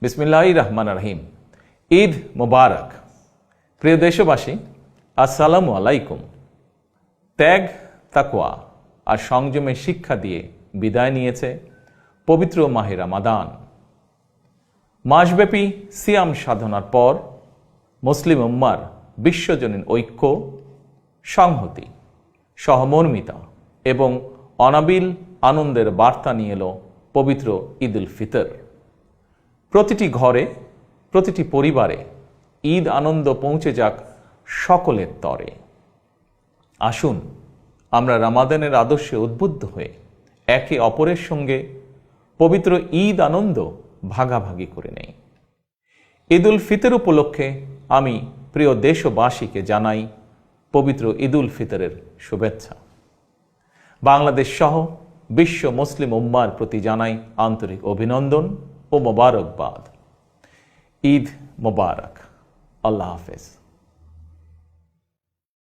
বিসমিল্লাহির রহমানির রহিম। ঈদ মোবারক। প্রিয় দেশবাসী, আসসালামু আলাইকুম। ত্যাগ, তাকওয়া আর সংযমের শিক্ষা দিয়ে বিদায় নিয়েছে পবিত্র মাহে রমাদান। মাসব্যাপী সিয়াম সাধনার পর মুসলিম উম্মার বিশ্বজনীন ঐক্য, সংহতি, সহমর্মিতা এবং অনাবিল আনন্দের বার্তা নিয়ে এলো পবিত্র ঈদ উল ফিতর। প্রতিটি ঘরে, প্রতিটি পরিবারে ঈদ আনন্দ পৌঁছে যাক সকলের তরে। আসুন আমরা রমাদানের আদর্শে উদ্বুদ্ধ হয়ে একে অপরের সঙ্গে পবিত্র ঈদ আনন্দ ভাগাভাগি করে নেই। ঈদ উল ফিতর উপলক্ষে আমি প্রিয় দেশবাসীকে জানাই পবিত্র ঈদ উল ফিতরের শুভেচ্ছা। বাংলাদেশ সহ বিশ্ব মুসলিম উম্মার প্রতি জানাই আন্তরিক অভিনন্দন ও মোবারকবাদ। ঈদ মোবারক। আল্লাহ হাফেজ।